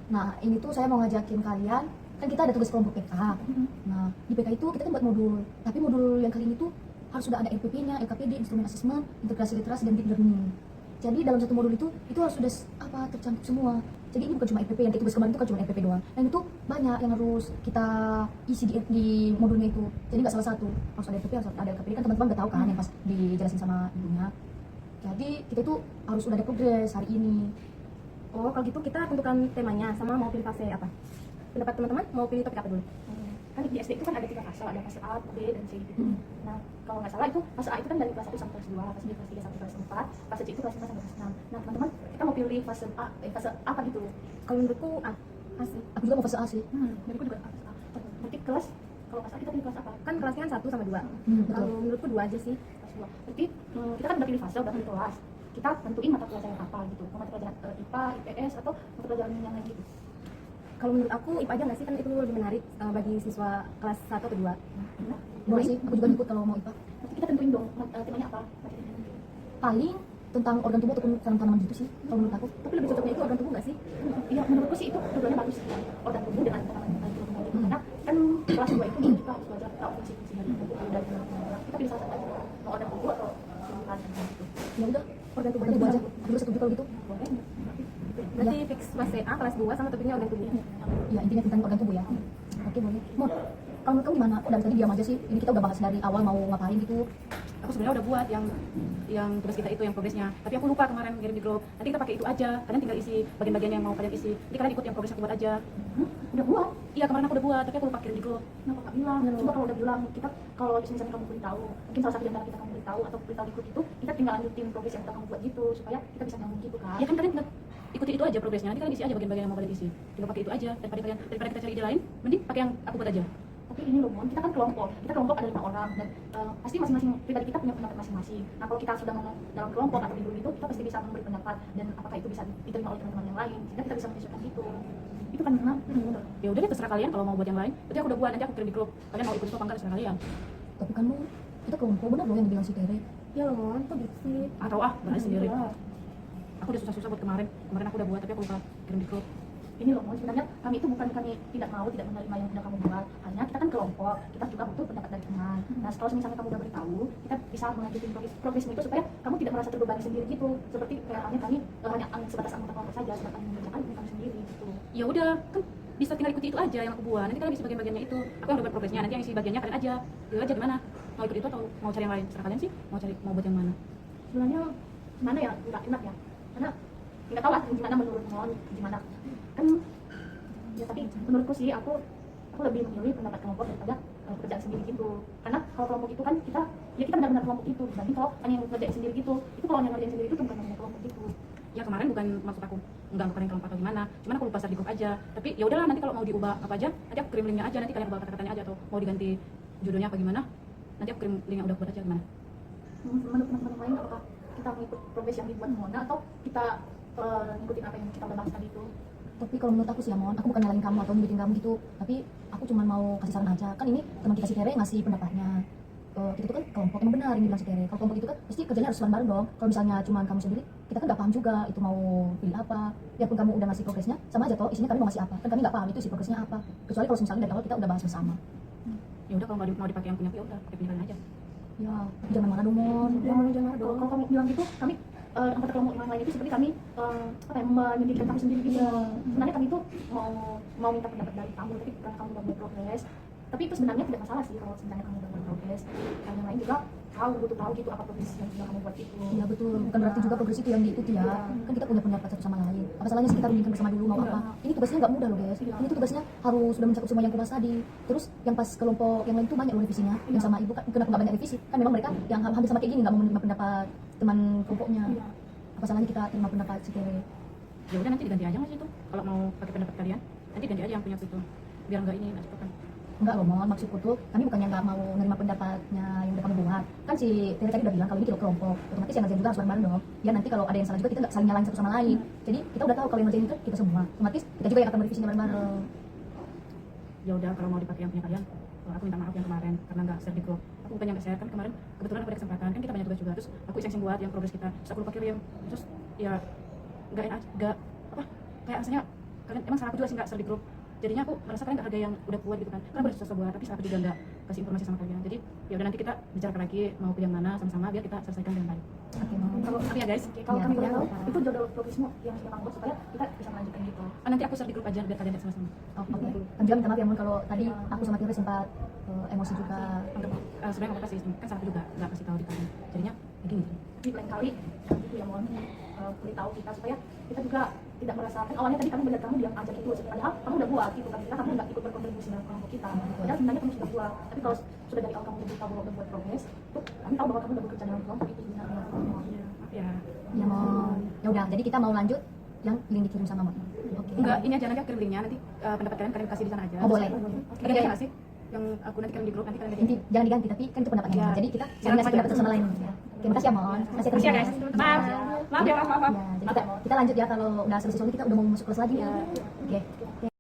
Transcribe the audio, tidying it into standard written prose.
Nah, ini tuh saya mau ngajakin kalian, kan kita ada tugas kelompok PK. Nah, di PK itu kita kan buat modul, tapi modul yang kali ini tuh harus sudah ada LPP-nya, LKPD, instrumen asesmen, integrasi literasi, dan deep learning. Jadi dalam satu modul itu harus sudah tercantum semua. Jadi ini bukan cuma LPP, yang tugas kemarin itu kan cuma LPP doang. Dan itu banyak yang harus kita isi di modulnya itu. Jadi nggak salah satu, harus ada LPP, harus ada LKPD. Kan teman-teman udah tahu kan yang pas dijelasin sama ibunya. Jadi kita itu harus sudah ada progres hari ini. Oh, kalau gitu kita tentukan temanya sama mau pilih fase apa? Pendapat teman-teman mau pilih topik apa dulu? Kan di SD itu kan ada 3 fase, ada fase A, B, dan C gitu. Nah, kalau nggak salah itu fase A itu kan dari kelas 1 sampai kelas 2, fase B kelas 3 sampai kelas 4, fase C itu kelas 5 sampai kelas 6. Nah, teman-teman, kita mau pilih fase A, fase apa gitu? Kalau menurutku A sih. Aku juga mau fase A sih. Menurutku juga fase A. Berarti kelas, kalau fase A kita pilih kelas apa? Kan kelasnya kan 1 sama 2. Betul. Kalau menurutku 2 aja sih. Kelas 2. Berarti kita kan udah pilih fase, udah pilih kelas. Kita tentuin mata pelajaran apa gitu. Mata pelajaran IPA, IPS, atau mata pelajaran yang lain gitu. Kalau menurut aku IPA aja nggak sih, kan itu lebih menarik bagi siswa kelas 1 atau 2. Boleh sih, aku juga ikut kalau mau IPA. Berarti kita tentuin dong temanya apa. Paling tentang organ tubuh ataupun tanaman gitu sih, kalau menurut aku. Tapi lebih cocoknya itu organ tubuh nggak sih? Iya, menurutku sih itu tujuannya bagus ya. Organ tubuh dengan tanaman gitu. Karena kan kelas 2 itu kita harus belajar tahu fungsi-fungsi dari tubuh dan kita pilih salah satu aja. Mau organ tubuh atau tumbuhan gitu. Ya udah, organ tubuh aja. Aku juga setuju kalau gitu. Boleh. Berarti fix fase A kelas 2 sama topiknya organ tubuh. Ya intinya tentang organ tubuh ya. Oke boleh. Mon, kalau menurut kamu gimana? Kok dari tadi diam aja sih? Ini kita udah bahas dari awal mau ngapain gitu. Aku sebenarnya udah buat yang tugas kita itu, yang progresnya, tapi aku lupa kemarin ngirim di grup. Nanti kita pakai itu aja, kalian tinggal isi bagian-bagian yang mau kalian isi. Nanti kalian ikut yang progres aku buat aja. Udah buat? Iya, kemarin aku udah buat, tapi aku lupa kirim di grup. Kenapa Kak bilang? Coba kalau udah bilang, kita kalau misalnya kamu beritahu, mungkin salah satu di antara kita kamu beritahu atau beritahu di grup itu, kita tinggal lanjutin progres yang udah kamu buat gitu, supaya kita bisa nyambung gitu kan. Ya kan kalian tinggal ikuti itu aja progresnya. Nanti kalian isi aja bagian-bagian yang mau kalian isi. Tinggal pakai itu aja. Daripada kita cari ide lain, mending pakai yang aku buat aja. Tapi ini loh Mon, kita kan kelompok ada 5 orang dan pasti masing-masing pribadi kita punya pendapat masing-masing. Nah kalau kita sudah ngomong dalam kelompok atau di grup itu, kita pasti bisa memberi pendapat dan apakah itu bisa diterima oleh teman-teman yang lain, sehingga kita bisa menyesuaikan gitu. Itu kan benar. Ya udah deh, terserah kalian kalau mau buat yang lain. Berarti aku udah buat, nanti aku kirim di grup. Kalian mau ikut itu apa enggak, terserah kalian. Tapi kan Mon, kita kelompok benar loh yang dibilang si Tere. Ya loh Mon, kok gitu sih? Atau berani sendiri. Aku udah susah-susah buat kemarin aku udah buat, tapi aku lupa kirim di grup. Ini loh Mon, sebenarnya kami itu bukan kami tidak menerima yang sudah kamu buat, hanya kita kan kelompok, kita juga butuh pendapat dari teman. Nah kalau misalnya kamu udah beritahu, kita bisa melanjutin progresmu itu supaya kamu tidak merasa terbebani sendiri gitu, seperti kayak halnya kami hanya sebatas anggota kelompok saja, sedangkan mengerjakan ini kami sendiri gitu. Ya udah, kan bisa tinggal ikuti itu aja yang aku buat. Nanti kalian isi bagian-bagiannya itu. Aku yang udah buat progresnya, nanti yang isi bagiannya kalian aja. Pilih aja gimana. Mau ikut itu atau mau cari yang lain? Terserah kalian sih. Mau buat yang mana? Sebenarnya mana ya nggak enak ya, karena nggak tahu lah gimana menurut Mon, gimana kan ya. Tapi menurutku sih aku lebih memilih pendapat kelompok daripada pekerjaan sendiri gitu, karena kalau kelompok itu kan kita benar-benar kelompok itu, dibanding kalau hanya yang ngerjain sendiri gitu. Itu kalau yang ngerjain sendiri itu bukan namanya kelompok gitu. Ya kemarin bukan maksud aku enggak yang kelompok atau gimana, cuman aku lupa share di grup aja. Tapi ya udahlah, nanti kalau mau diubah apa aja, nanti aku kirim linknya aja, nanti kalian ubah kata-katanya aja, atau mau diganti judulnya apa gimana, nanti aku kirim link yang udah buat aja gimana. Menurut teman-teman lain apakah kita mengikut progres yang dibuat Mona atau kita ngikutin apa yang kita udah bahas tadi itu? Tapi kalau menurut aku sih ya Mon, aku bukan nyalain kamu atau nyudutin kamu gitu. Tapi aku cuma mau kasih saran aja. Kan ini teman kita si Tere ngasih pendapatnya. Kita itu kan kelompok, emang benar ini bilang si Tere. Kalau kelompok itu kan pasti kerjanya harus bareng-bareng dong. Kalau misalnya cuma kamu sendiri, kita kan nggak paham juga itu mau pilih apa. Biarpun kamu udah ngasih progresnya, sama aja toh isinya kami mau ngasih apa. Kan kami nggak paham itu isi progresnya apa. Kecuali kalau misalnya dari awal kita udah bahas bersama. Ya udah, kalau mau dipakai yang punya aku, ya udah pakai punya kalian aja. Ya, jangan marah dong Mon. Jangan marah dong. Kalau kamu bilang gitu, kami anggota kelompok yang lain itu seperti kami menyendirikan kami sendiri gitu. Sebenarnya kami itu mau minta pendapat dari kamu, tapi karena kamu udah berprogres. Tapi itu sebenarnya tidak masalah sih kalau sebenarnya kamu udah berprogres. Karena yang lain juga butuh tahu gitu apa progres yang sudah kamu buat itu. Iya betul, bukan berarti juga progres itu yang diikuti ya. Kan kita punya pendapat satu sama lain. Apa salahnya sih kita rundingkan bersama dulu mau apa? Ini tugasnya nggak mudah loh guys. Ini tuh tugasnya harus sudah mencakup semua yang kupas tadi. Terus yang pas kelompok yang lain tuh banyak loh revisinya. Yang sama ibu kan kenapa nggak banyak revisi? Kan memang mereka yang hampir sama kayak gini nggak mau menerima pendapat teman kelompoknya. Apa salahnya kita terima pendapat si Tere? Ya udah, nanti diganti aja nggak sih itu. Kalau mau pakai pendapat kalian, nanti ganti aja yang punya aku itu. Biar nggak ini, nggak cepet kan. Enggak loh Mon, maksudku tuh kami bukannya nggak mau menerima pendapatnya yang udah kami buat. Kan si Tere tadi udah bilang kalau ini kita kelompok, otomatis yang ngerjain juga harus bareng-bareng dong. Ya nanti kalau ada yang salah juga kita nggak saling nyalain satu sama lain. Jadi kita udah tahu kalau yang ngerjain itu kita semua. Otomatis kita juga yang akan merevisinya bareng-bareng. Ya udah, kalau mau dipakai yang punya kalian, aku minta maaf yang kemarin karena nggak share di grup. Aku bukannya nggak share, kan kemarin kebetulan aku ada kesempatan, kan kita banyak tugas juga. Terus aku iseng buat yang progres kita, terus aku lupa kirim. Terus ya nggak enak, nggak apa, kayak rasanya kalian emang salah aku juga sih nggak share di grup. Jadinya aku merasa kalian nggak hargai yang udah buat gitu kan. Karena udah susah buat, tapi aku juga nggak kasih informasi sama kalian. Jadi ya udah nanti kita bicarakan lagi mau pilih yang mana sama-sama biar kita selesaikan dengan baik. Oke, Mon. Kalau Oke ya guys. kalau Iya, kami boleh iya. tahu itu jodoh progresmu yang sudah kamu buat supaya kita bisa melanjutkan gitu. Nanti aku share di grup aja biar kalian lihat sama-sama. Oh, oke. Kami juga minta maaf ya Mon kalau tadi aku sama Tira sempat emosi juga. Untuk sebenarnya nggak apa-apa sih, kan salah aku juga nggak kasih tahu di kalian. Jadinya ya gini. Di lain kali gitu ya mohon beritahu kita supaya kita juga tidak merasakan awalnya tadi kami melihat kamu diam aja gitu padahal kamu udah buat gitu kan kita kamu nggak ikut berkontribusi dalam kelompok kita padahal sebenarnya kamu sudah buat tapi kalau sudah dari awal kamu beritahu bahwa udah buat progres itu kami tahu bahwa kamu udah bekerja dalam kelompok itu sebenarnya Iya, maaf ya. Ya Mon. Ya udah, jadi kita mau lanjut yang link dikirim sama Mon. Oke. Enggak, ini aja nanti aku kirim linknya nanti pendapat kalian kasih di sana aja. Oh, boleh. Ada yang nggak sih? Yang aku nanti kirim di grup nanti kalian Nanti lihat. jangan diganti, tapi kan itu pendapatnya. Ya. Jadi kita Silakan saling ngasih aja. pendapat satu sama lain. Oke, makasih ya Mon. Makasih Makasih ya guys. Maaf. Maaf ya, maaf. Ya, jadi kita lanjut ya kalau udah selesai soalnya kita udah mau masuk kelas lagi. Oke.